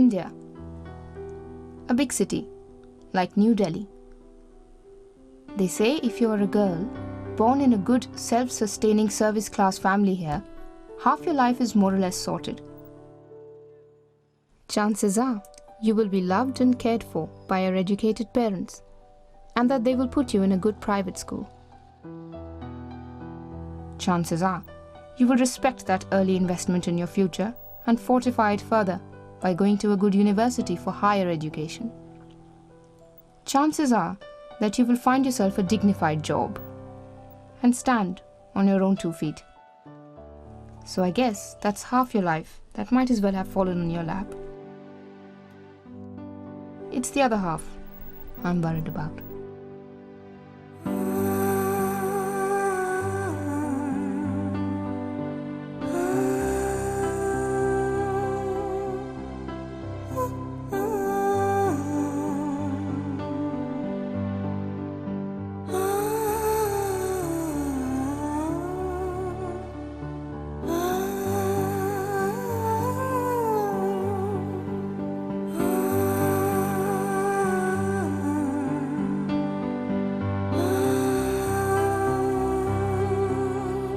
India. A big city, like New Delhi. They say if you are a girl, born in a good, self-sustaining service class family here, half your life is more or less sorted. Chances are, you will be loved and cared for by your educated parents, and that they will put you in a good private school. Chances are, you will respect that early investment in your future and fortify it further by going to a good university for higher education. Chances are that you will find yourself a dignified job and stand on your own 2 feet. So I guess that's half your life that might as well have fallen on your lap. It's the other half I'm worried about.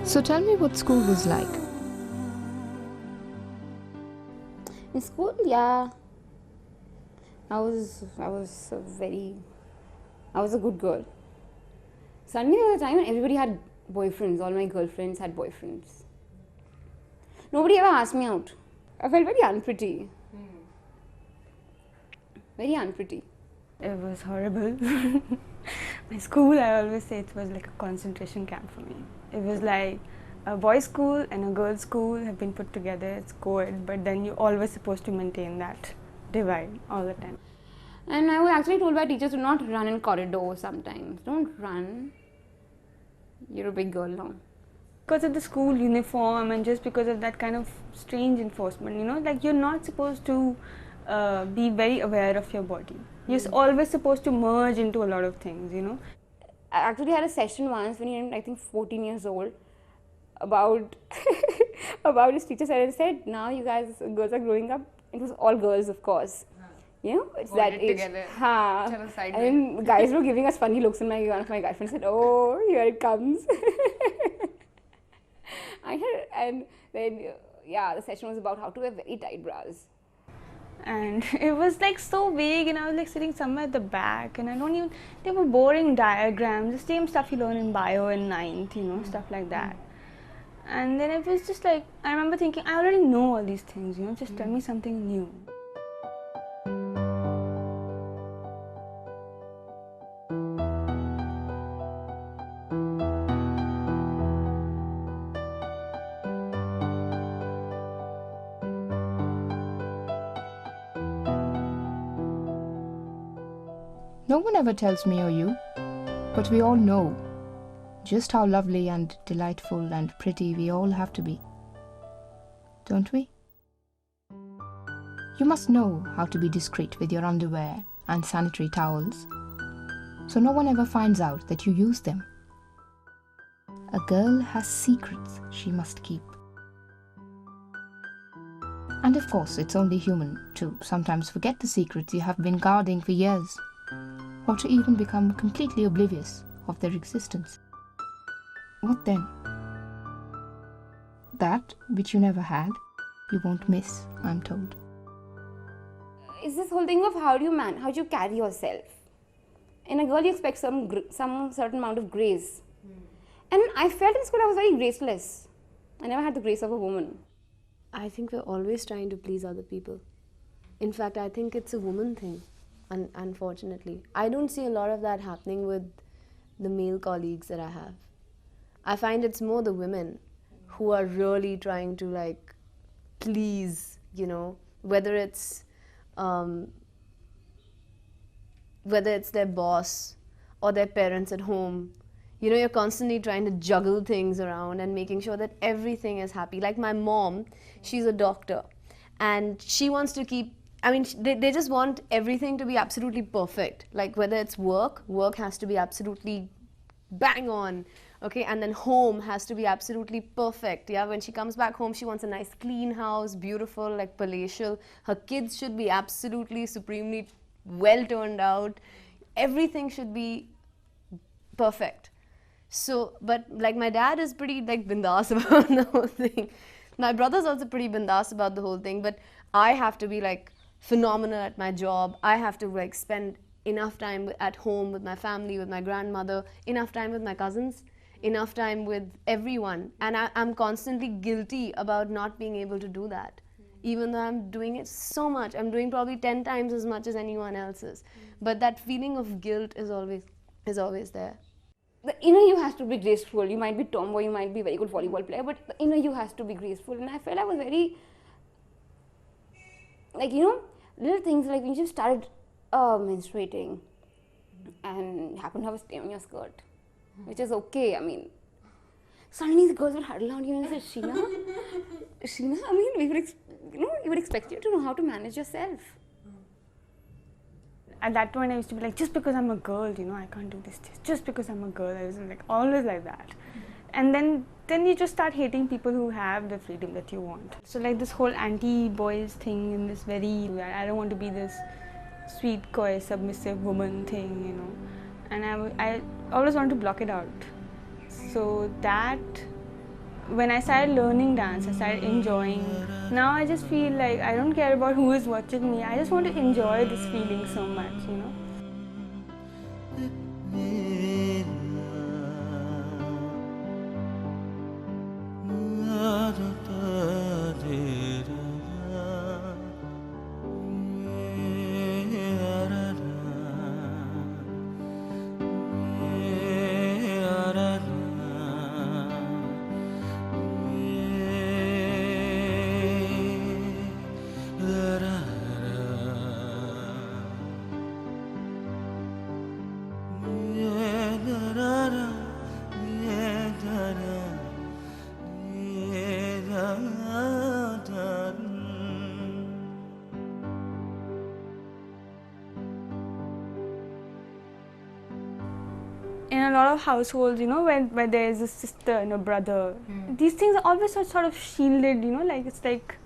So tell me what school was like. In school, yeah, I was a good girl. Suddenly there was a time when everybody had boyfriends. All my girlfriends had boyfriends. Nobody ever asked me out. I felt very unpretty. Very unpretty. It was horrible. My school, I always say it was like a concentration camp for me. It was like a boys' school and a girls' school have been put together. It's co-ed, but then you're always supposed to maintain that divide all the time. And I was actually told by teachers to not run in corridors sometimes. Don't run. You're a big girl now. Because of the school uniform and just because of that kind of strange enforcement, you know, like you're not supposed to be very aware of your body. You're always supposed to merge into a lot of things, you know. I actually had a session once when he was, I think, 14 years old about his teacher said, now you guys, girls are growing up. It was all girls, of course. You know, it's that age. Together. And then guys were giving us funny looks, and one of my girlfriends said, oh, here it comes. And then, the session was about how to wear very tight bras. And it was like so vague, and I was like sitting somewhere at the back, and they were boring diagrams, the same stuff you learn in bio in 9th, you know, stuff like that. And then it was just like, I remember thinking, I already know all these things, you know, just tell me something new. No one ever tells me or you, but we all know just how lovely and delightful and pretty we all have to be. Don't we? You must know how to be discreet with your underwear and sanitary towels, so no one ever finds out that you use them. A girl has secrets she must keep. And of course, it's only human to sometimes forget the secrets you have been guarding for years, or to even become completely oblivious of their existence. What then? That which you never had, you won't miss, I'm told. It's this whole thing of how do you carry yourself. In a girl, you expect some certain amount of grace. And I felt in school I was very graceless. I never had the grace of a woman. I think we're always trying to please other people. In fact, I think it's a woman thing. Unfortunately, I don't see a lot of that happening with the male colleagues that I have. I find it's more the women who are really trying to like please, you know, whether it's their boss or their parents at home. You know, you're constantly trying to juggle things around and making sure that everything is happy. Like my mom, she's a doctor, and she wants to keep, they just want everything to be absolutely perfect. Like whether it's work has to be absolutely bang on. Okay, and then home has to be absolutely perfect. Yeah, when she comes back home, she wants a nice clean house, beautiful, like palatial. Her kids should be absolutely supremely well turned out. Everything should be perfect. So, but like my dad is pretty like bindas about the whole thing. My brother's also pretty bindas about the whole thing, but I have to be like phenomenal at my job. I have to like spend enough time at home with my family, with my grandmother, enough time with my cousins, enough time with everyone. And I'm constantly guilty about not being able to do that. Even though I'm doing it so much, I'm doing probably 10 times as much as anyone else is. But that feeling of guilt is always there. The inner you has to be graceful. You might be tomboy, you might be very good volleyball player, but the inner you has to be graceful. And I felt I was very, like, little things like when you just started menstruating and you happen to have a stain on your skirt, which is okay. I mean, suddenly the girls would huddle around you and say, Sheena, I mean, we would expect you to know how to manage yourself. At that point, I used to be like, just because I'm a girl, I can't do this. Just because I'm a girl, I was like always like that. And then you just start hating people who have the freedom that you want. So like this whole anti-boys thing and this very, I don't want to be this sweet, coy, submissive woman thing, And I always wanted to block it out. So that, when I started learning dance, I started enjoying. Now I just feel like I don't care about who is watching me. I just want to enjoy this feeling so much, In a lot of households, where there is a sister and a brother, these things are always sort of shielded, like it's like,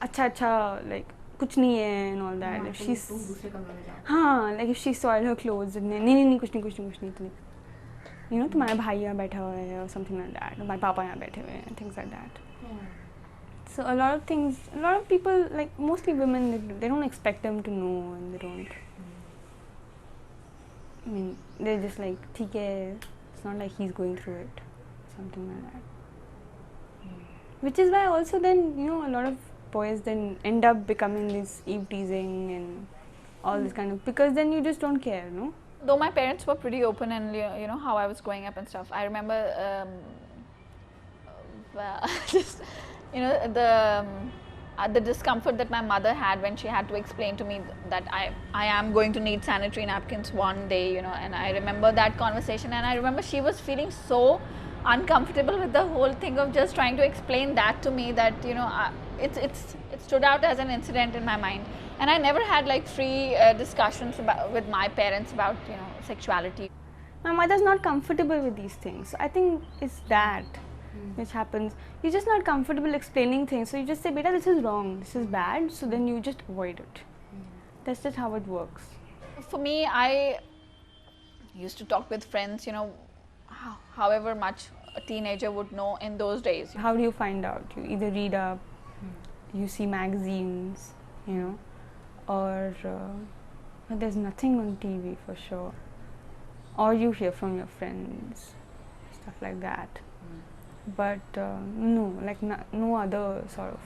acha, like, kuch nahi hai and all that. If she's, like if she soiled her clothes, nahi, kuch nahi, तुम्हारा भाई यहाँ बैठा हुआ है or something like that, my papa यहाँ बैठे हुए हैं, things like that. So a lot of people, like mostly women, they don't expect them to know, and they don't. I mean, they're just like, theek hai, it's not like he's going through it, something like that. Which is why also then, a lot of boys then end up becoming this eve teasing and all this kind of, because then you just don't care, no? Though my parents were pretty open and how I was growing up and stuff, I remember just the discomfort that my mother had when she had to explain to me that I am going to need sanitary napkins one day, and I remember that conversation, and I remember she was feeling so uncomfortable with the whole thing of just trying to explain that to me, that it stood out as an incident in my mind. And I never had like free discussions with my parents about sexuality. My mother's not comfortable with these things. I think it's that which happens. You're just not comfortable explaining things, so you just say, beta, this is wrong, this is bad, so then you just avoid it. That's just how it works. For me, I used to talk with friends, however much a teenager would know in those days. How do you find out? You either read up, you see magazines, or there's nothing on TV for sure, or you hear from your friends, stuff like that. But no, like no other sort of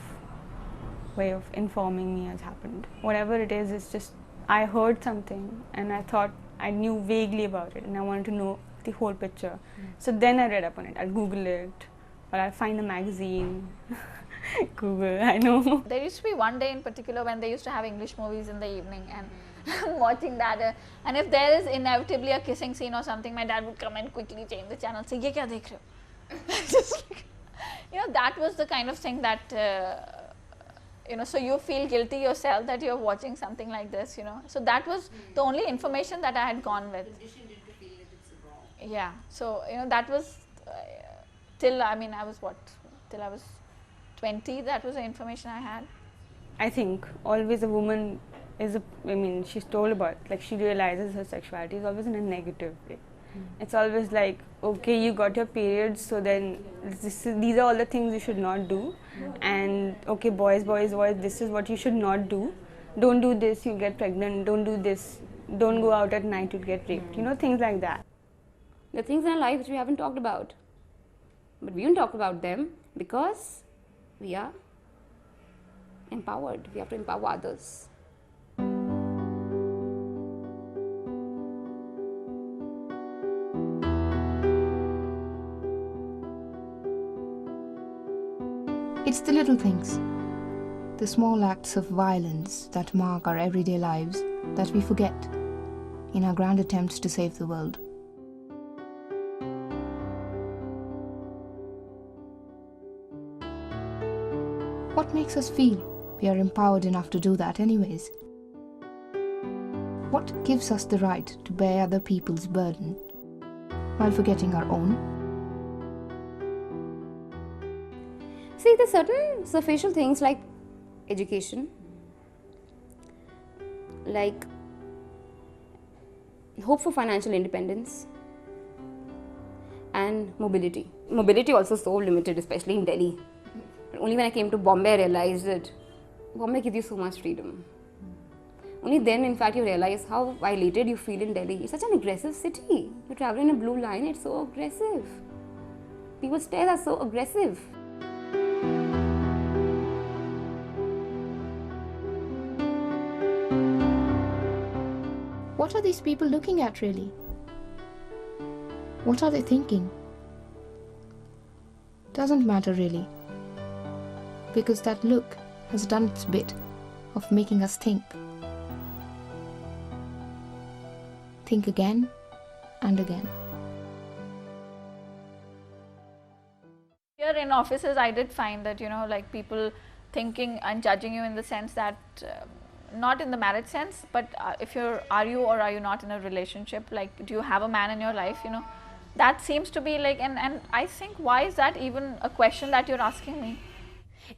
way of informing me has happened. Whatever it is, it's just I heard something and I thought I knew vaguely about it and I wanted to know the whole picture. So then I read up on it. I'll Google it, or I'll find a magazine. Google, I know. There used to be one day in particular when they used to have English movies in the evening, and I'm watching that, and if there is inevitably a kissing scene or something, my dad would come and quickly change the channel, say, "Ye kya dekh rahe ho?" Just like, that was the kind of thing that, so you feel guilty yourself that you're watching something like this, So that was the only information that I had gone with. Yeah, so that was till I was till I was 20. That was the information I had. I think always a woman is she's told about, like, she realizes her sexuality is always in a negative way. It's always like, okay, you got your periods, so then these are all the things you should not do. And okay, boys, this is what you should not do. Don't do this, you'll get pregnant. Don't do this. Don't go out at night, you'll get raped. Things like that. There are things in our life which we haven't talked about. But we don't talk about them because we are empowered. We have to empower others. It's the little things, the small acts of violence that mark our everyday lives that we forget in our grand attempts to save the world. What makes us feel we are empowered enough to do that anyways? What gives us the right to bear other people's burden while forgetting our own? See, there's certain superficial things like education, like hope for financial independence, and mobility. Mobility also so limited, especially in Delhi. Only when I came to Bombay, I realized that Bombay gives you so much freedom. Only then, in fact, you realize how violated you feel in Delhi. It's such an aggressive city. You travel in a blue line, it's so aggressive. People's stares are so aggressive. What are these people looking at really? What are they thinking? Doesn't matter really, because that look has done its bit of making us think. Think again and again. Here in offices, I did find that, like people thinking and judging you in the sense that, not in the marriage sense, but if are you or are you not in a relationship, like do you have a man in your life, that seems to be like, and I think, why is that even a question that you're asking me?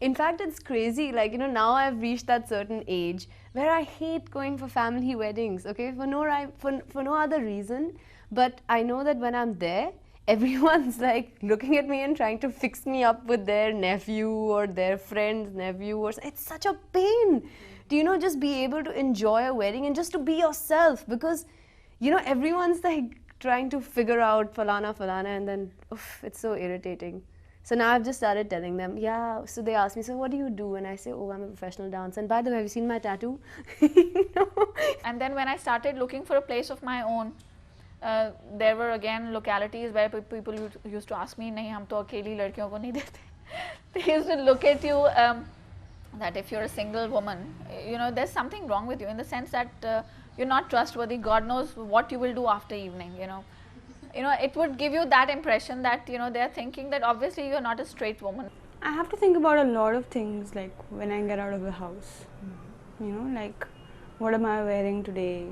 In fact, it's crazy, like, now I've reached that certain age where I hate going for family weddings, okay, for no other reason, but I know that when I'm there, everyone's like looking at me and trying to fix me up with their nephew or their friend's nephew, or it's such a pain to just be able to enjoy a wedding and just to be yourself, because everyone's like trying to figure out falana, and then it's so irritating. So now I've just started telling them, yeah, so they ask me, so what do you do? And I say, oh, I'm a professional dancer. And by the way, have you seen my tattoo? And then when I started looking for a place of my own, there were again localities where people used to ask me, nahi, hum to akeli ladkiyon ko nahi dete. They used to look at you, that if you're a single woman, there's something wrong with you, in the sense that you're not trustworthy. God knows what you will do after evening, it would give you that impression that, they're thinking that obviously you're not a straight woman. I have to think about a lot of things, like when I get out of the house, like what am I wearing today?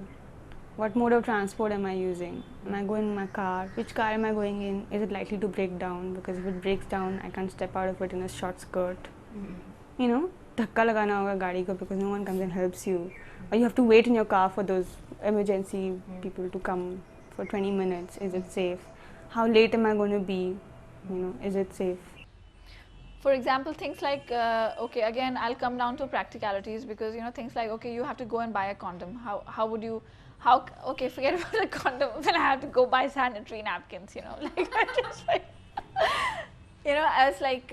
What mode of transport am I using? Am I going in my car? Which car am I going in? Is it likely to break down? Because if it breaks down, I can't step out of it in a short skirt. Dhakka lagana hoga gaadi ko because no one comes and helps you. Or you have to wait in your car for those emergency people to come for 20 minutes. Is it safe? How late am I going to be? Is it safe? For example, things like, okay, again, I'll come down to practicalities, because, things like, okay, you have to go and buy a condom. How would you, okay, forget about a condom, then I have to go buy sanitary napkins, like, I just like, I was like,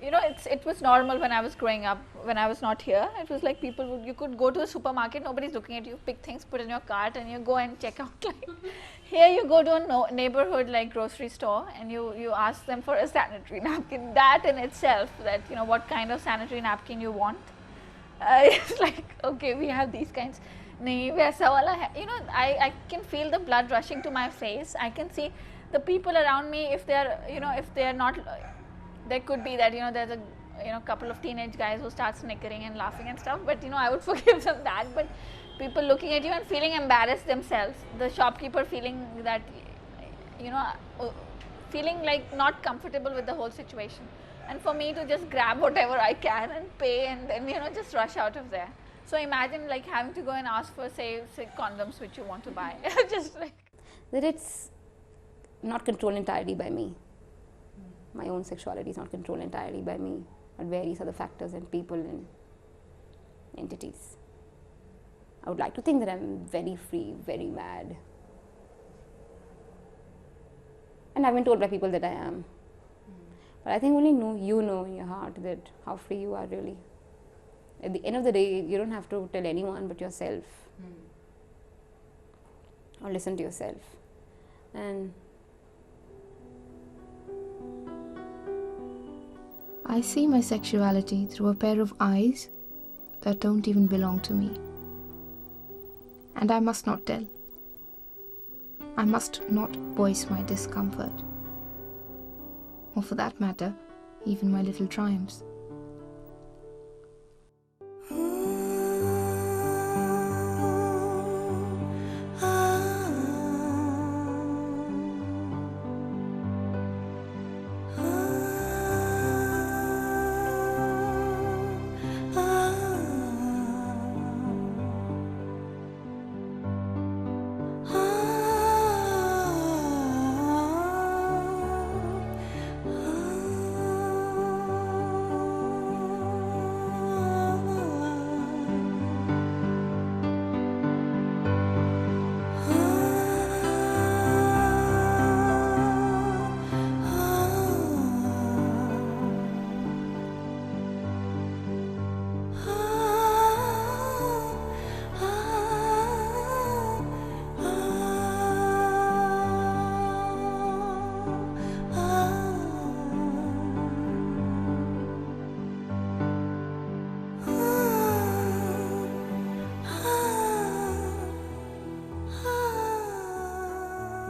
it was normal when I was growing up, when I was not here. It was like you could go to a supermarket, nobody's looking at you, pick things, put in your cart, and you go and check out. Like, here you go to a neighborhood like grocery store, and you ask them for a sanitary napkin. That in itself, that what kind of sanitary napkin you want, it's like, okay, we have these kinds. Nahi, waisa wala hai. I can feel the blood rushing to my face. I can see the people around me, if they're not. There could be that, there's a couple of teenage guys who start snickering and laughing and stuff, but I would forgive them that. But people looking at you and feeling embarrassed themselves, the shopkeeper feeling that, feeling like not comfortable with the whole situation, and for me to just grab whatever I can and pay and then just rush out of there. So imagine like having to go and ask for say condoms which you want to buy. Just like that it's not controlled entirely by me. My own sexuality is not controlled entirely by me, but various other factors and people and entities. I would like to think that I'm very free, very mad. And I've been told by people that I am. But I think only you know in your heart that how free you are really. At the end of the day, you don't have to tell anyone but yourself. Or listen to yourself. And I see my sexuality through a pair of eyes that don't even belong to me. And I must not tell. I must not voice my discomfort. Or for that matter, even my little triumphs.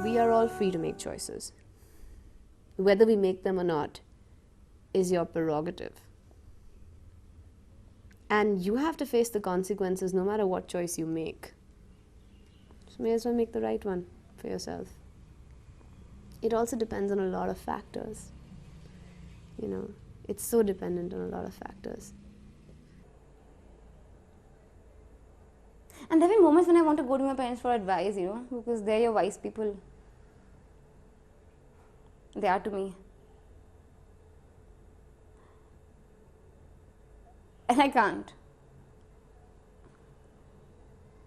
We are all free to make choices. Whether we make them or not is your prerogative. And you have to face the consequences no matter what choice you make. So may as well make the right one for yourself. It also depends on a lot of factors. It's so dependent on a lot of factors. there have been moments when I want to go to my parents for advice, because they're your wise people. They are to me. And I can't.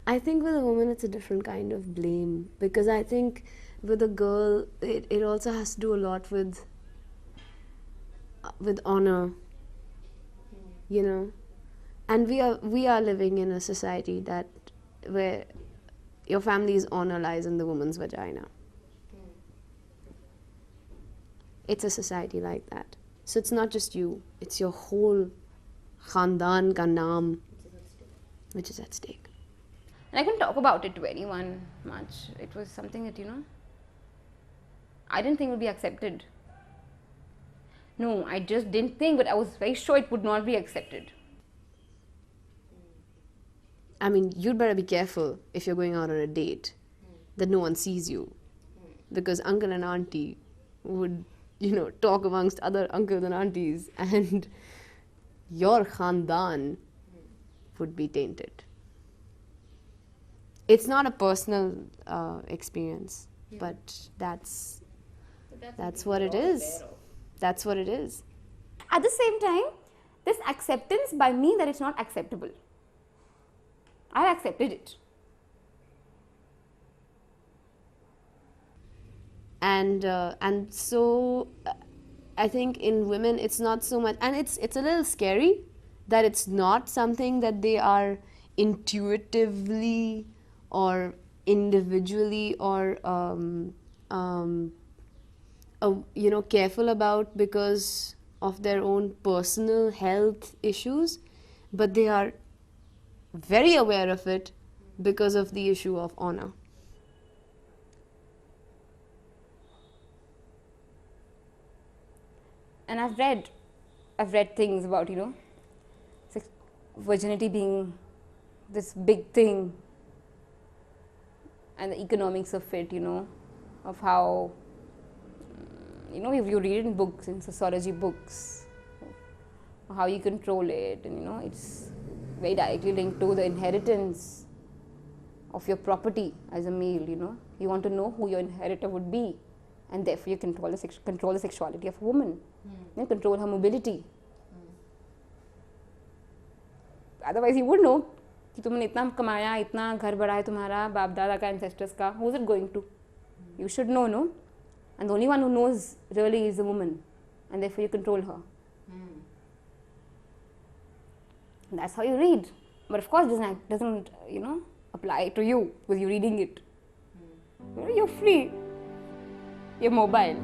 I think with a woman it's a different kind of blame, because I think with a girl it also has to do a lot with honor, and we are living in a society where your family's honor lies in the woman's vagina. It's a society like that. So it's not just you, it's your whole khandan ka naam which is at stake. And I couldn't talk about it to anyone much. It was something that, I didn't think would be accepted. No, I just didn't think, but I was very sure it would not be accepted. I mean, you'd better be careful if you're going out on a date that no one sees you, because uncle and auntie would, talk amongst other uncles and aunties, and your khandan would be tainted. It's not a personal experience, but that's what it is. That's what it is. At the same time, this acceptance by me that it's not acceptable. I've accepted it. And so I think in women it's not so much, and it's a little scary that it's not something that they are intuitively or individually or careful about because of their own personal health issues, but they are very aware of it because of the issue of honor. And I've read things about, virginity being this big thing and the economics of it, of how, if you read it in books, in sociology books, how you control it, and it's very directly linked to the inheritance of your property as a male. You want to know who your inheritor would be, and therefore you control the sexuality of a woman, control her mobility. Otherwise you would know कि तुमने इतना कमाया, इतना घर बड़ा है तुम्हारा, बाप दादा का, ancestors का, who is it going to? You should know, no? And the only one who knows really is the woman, and therefore you control her. That's how you read. But of course it doesn't apply to you because you're reading it. You're free. You're mobile.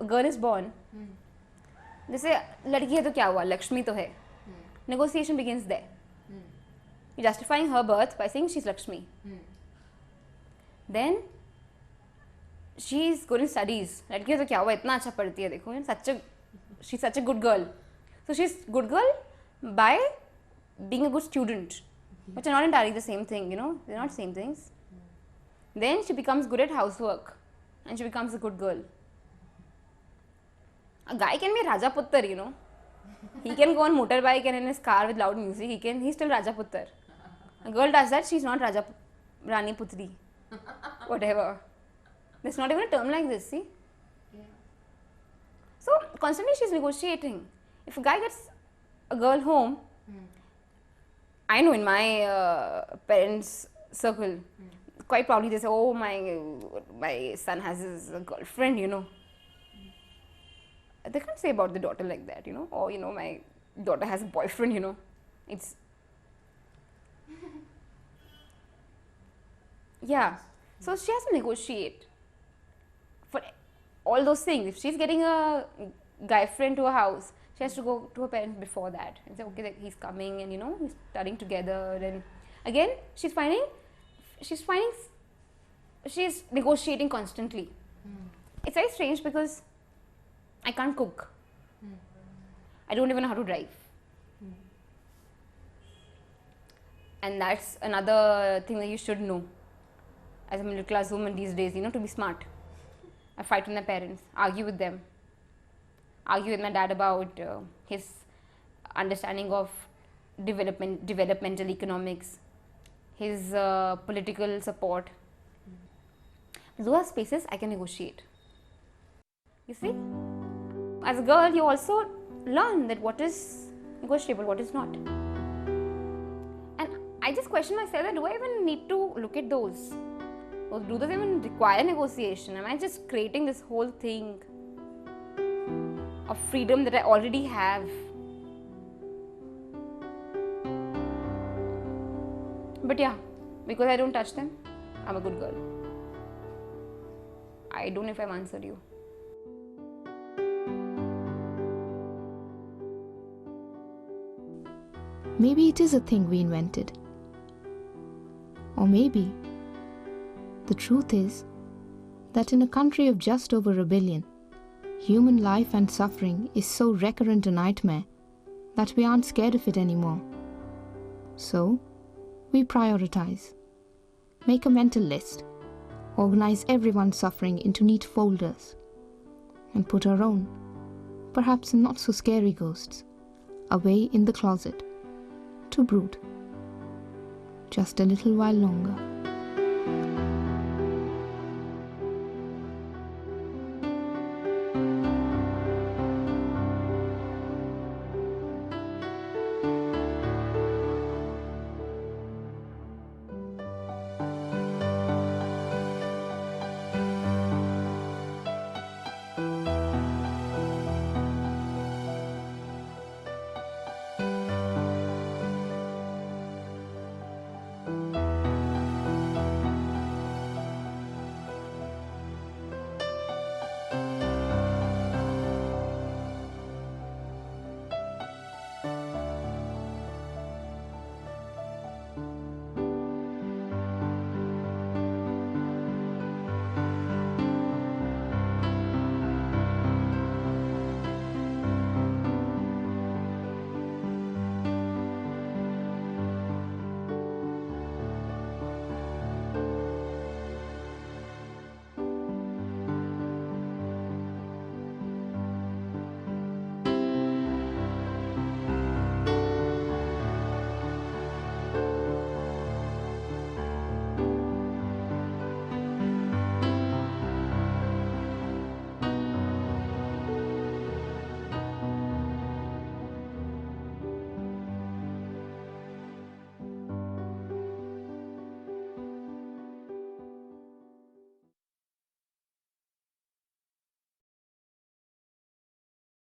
Girl is born, जैसे लड़की है तो क्या हुआ, लक्ष्मी तो है. Negotiation begins there. You're justifying her birth by saying she's Lakshmi. Then she's good in studies. लड़की है तो क्या हुआ, इतना अच्छा पढ़ती है, देखो, she's such a good girl. So she's good girl by being a good student, which are not entirely the same thing. They're not the same things. Then she becomes good at housework, and she becomes a good girl. A guy can be Rajaputtar, He can go on motorbike and in his car with loud music. He's still Rajaputtar. A girl does that, she's not Rani Putri. Whatever. There's not even a term like this, see? Yeah. So, constantly she's negotiating. If a guy gets a girl home, I know in my parents' circle, quite proudly they say, oh, my son has his girlfriend, They can't say about the daughter like that, or my daughter has a boyfriend, It's yeah. So she has to negotiate for all those things. If she's getting a guy friend to her house, she has to go to her parents before that and say, okay, he's coming, and we're studying together. And again, she's negotiating constantly. It's very strange because I can't cook. I don't even know how to drive. And that's another thing that you should know as a middle class woman these days, to be smart. I fight with my parents, argue with them, argue with my dad about his understanding of developmental economics, his political support. Those are spaces I can negotiate. You see? As a girl, you also learn that what is negotiable, what is not. And I just question myself that do I even need to look at those? Or do those even require negotiation? Am I just creating this whole thing of freedom that I already have? But yeah, because I don't touch them, I'm a good girl. I don't know if I've answered you. Maybe it is a thing we invented. Or maybe the truth is that in a country of just over a billion, human life and suffering is so recurrent a nightmare that we aren't scared of it anymore. So, we prioritize, make a mental list, organize everyone's suffering into neat folders, and put our own, perhaps not so scary ghosts, away in the closet to brood just a little while longer.